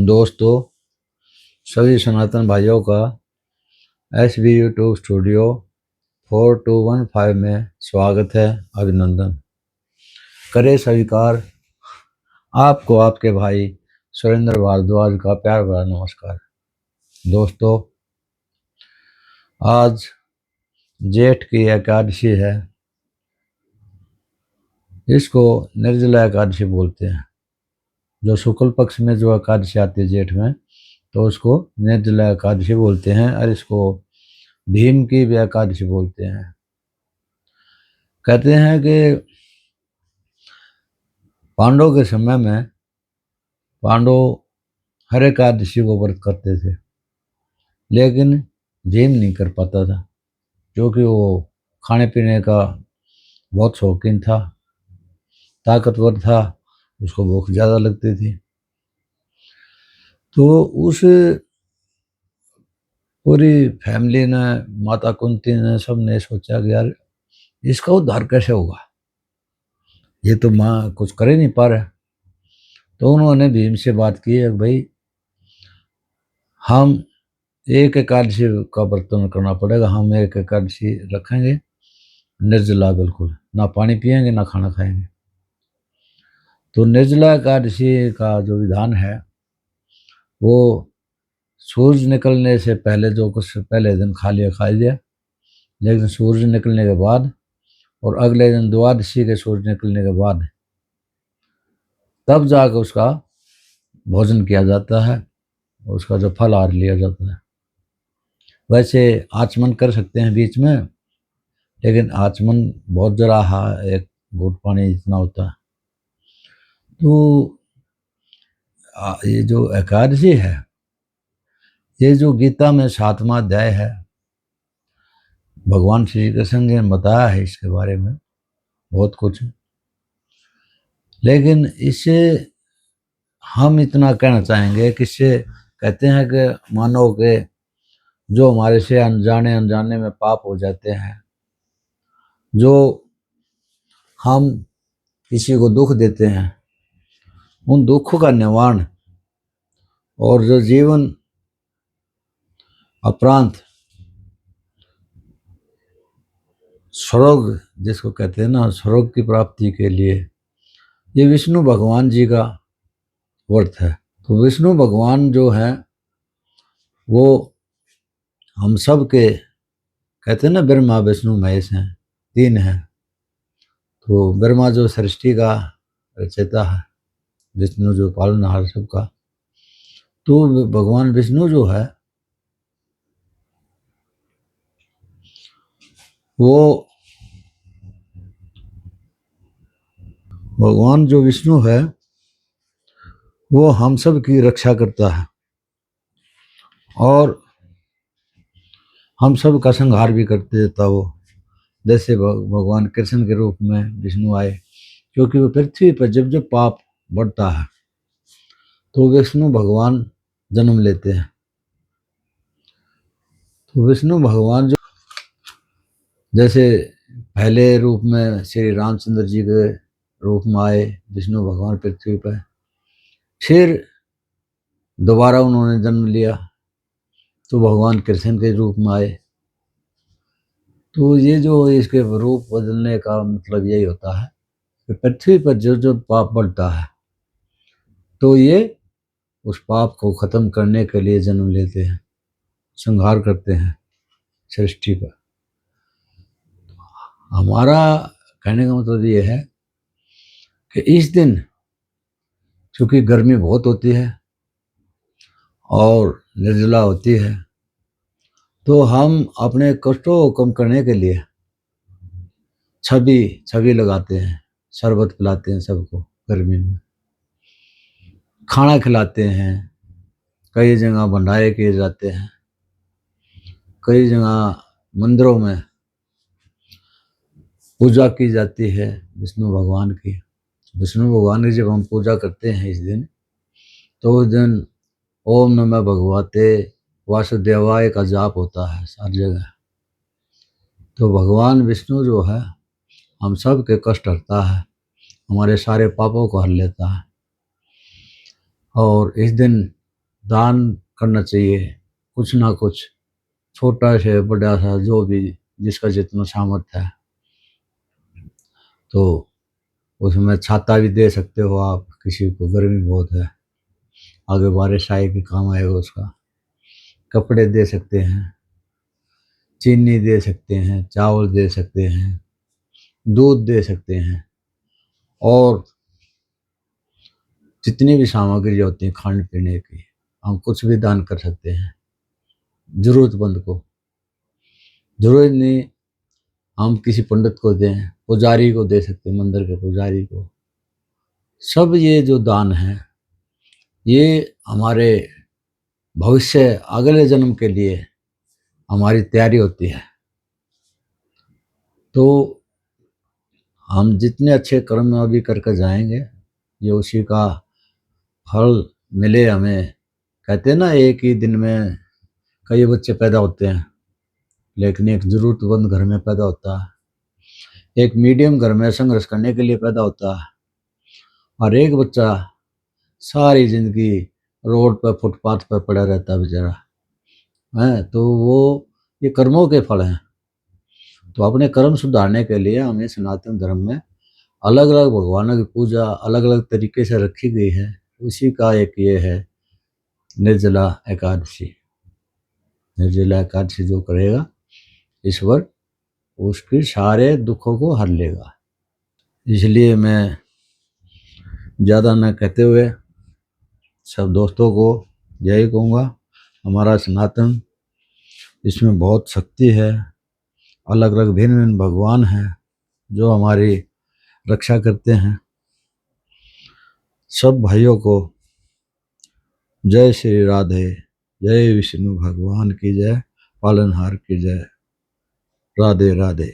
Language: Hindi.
दोस्तों, सभी सनातन भाइयों का SB यूट्यूब स्टूडियो 4215 में स्वागत है। अभिनंदन करे स्वीकार आपको आपके भाई सुरेंद्र भारद्वाज का प्यार भरा नमस्कार। दोस्तों, आज जेठ की एकादशी है। इसको निर्जला एकादशी बोलते हैं। जो शुक्ल पक्ष में जो एकादशी आती है जेठ में, तो उसको निर्जला एकादशी बोलते हैं और इसको भीम की भी एकादशी बोलते हैं। कहते हैं कि पांडवों के समय में पांडव हर एकादशी को व्रत करते थे, लेकिन भीम नहीं कर पाता था, क्योंकि वो खाने पीने का बहुत शौकीन था, ताकतवर था, उसको भूख ज़्यादा लगती थी। तो उस पूरी फैमिली ने, माता कुंती ने, सब ने सोचा कि यार इसका उद्धार कैसे होगा, ये तो माँ कुछ कर ही नहीं पा रहा। तो उन्होंने भीम से बात की है, भाई हम एक एकादशी का व्रत करना पड़ेगा, हम एक एकादशी रखेंगे निर्जला, बिल्कुल ना पानी पिएंगे ना खाना खाएंगे। तो निर्जला एकादशी का जो विधान है वो सूरज निकलने से पहले, जो कुछ पहले दिन खा लिया, लेकिन सूरज निकलने के बाद और अगले दिन द्वादशी के सूरज निकलने के बाद तब जाकर उसका भोजन किया जाता है, उसका जो फलाहार लिया जाता है। वैसे आचमन कर सकते हैं बीच में, लेकिन आचमन बहुत जरा एक घूंट पानी जितना होता है। तो ये जो एकादशी है, ये जो गीता में 7वां अध्याय है, भगवान श्री कृष्ण जी ने बताया है इसके बारे में बहुत कुछ, लेकिन इससे हम इतना कहना चाहेंगे कि इससे कहते हैं कि मानव के जो हमारे से अनजाने में पाप हो जाते हैं, जो हम किसी को दुख देते हैं, उन दुखों का निवारण और जो जीवन अपरांत स्वर्ग जिसको कहते हैं ना, स्वर्ग की प्राप्ति के लिए ये विष्णु भगवान जी का व्रत है। तो विष्णु भगवान जो है वो हम सब के, कहते हैं ना, ब्रह्मा विष्णु महेश हैं, 3 हैं। तो ब्रह्मा जो सृष्टि का रचयिता है, विष्णु जो पालनहार सबका, तो भगवान विष्णु जो है वो भगवान जो विष्णु है वो हम सब की रक्षा करता है और हम सब का संहार भी करते देता वो। जैसे भगवान कृष्ण के रूप में विष्णु आए, क्योंकि वो पृथ्वी पर जब जब पाप बढ़ता है तो विष्णु भगवान जन्म लेते हैं। तो विष्णु भगवान जो जैसे पहले रूप में श्री रामचंद्र जी के रूप में आए विष्णु भगवान पृथ्वी पर, फिर दोबारा उन्होंने जन्म लिया तो भगवान कृष्ण के रूप में आए। तो ये जो इसके रूप बदलने का मतलब यही होता है कि पृथ्वी पर जो जो पाप बढ़ता है तो ये उस पाप को खत्म करने के लिए जन्म लेते हैं, संहार करते हैं सृष्टि पर। हमारा कहने का मतलब ये है कि इस दिन चूँकि गर्मी बहुत होती है और निर्जला होती है, तो हम अपने कष्टों को कम करने के लिए छवि लगाते हैं, शरबत पिलाते हैं सबको, गर्मी में खाना खिलाते हैं, कई जगह भंडारे किए जाते हैं, कई जगह मंदिरों में पूजा की जाती है विष्णु भगवान की। विष्णु भगवान की जब हम पूजा करते हैं इस दिन, तो उस दिन ओम नमः भगवते वासुदेवाय का जाप होता है सारी जगह। तो भगवान विष्णु जो है हम सब के कष्ट हरता है, हमारे सारे पापों को हर लेता है। और इस दिन दान करना चाहिए, कुछ ना कुछ, छोटा से बड़ा सा, जो भी जिसका जितना सामर्थ्य है। तो उसमें छाता भी दे सकते हो आप, किसी को गर्मी बहुत है, आगे बारिश आएगी काम आएगा उसका। कपड़े दे सकते हैं, चीनी दे सकते हैं, चावल दे सकते हैं, दूध दे सकते हैं, और जितनी भी सामग्री होती है खाने पीने की, हम कुछ भी दान कर सकते हैं जरूरतमंद को। जरूरत नहीं हम किसी पंडित को दें, पुजारी को दे सकते हैं, मंदिर के पुजारी को। सब ये जो दान है ये हमारे भविष्य अगले जन्म के लिए हमारी तैयारी होती है। तो हम जितने अच्छे कर्म अभी करके जाएंगे, ये उसी का फल मिले हमें। कहते हैं ना, एक ही दिन में कई बच्चे पैदा होते हैं, लेकिन एक जरूरतमंद घर में पैदा होता है, एक मीडियम घर में संघर्ष करने के लिए पैदा होता है, और एक बच्चा सारी जिंदगी रोड पर फुटपाथ पर पड़ा रहता है बेचारा है। तो वो ये कर्मों के फल हैं। तो अपने कर्म सुधारने के लिए हमें सनातन धर्म में अलग अलग भगवानों की पूजा अलग अलग तरीके से रखी गई है। उसी का एक ये है निर्जला एकादशी। निर्जला एकादशी जो करेगा ईश्वर उसके सारे दुखों को हर लेगा। इसलिए मैं ज़्यादा न कहते हुए सब दोस्तों को यही कहूँगा, हमारा सनातन, इसमें बहुत शक्ति है, अलग अलग भिन्न भिन्न भगवान हैं जो हमारी रक्षा करते हैं। सब भाइयों को जय श्री राधे, जय विष्णु भगवान की जय, पालनहार की जय, राधे राधे।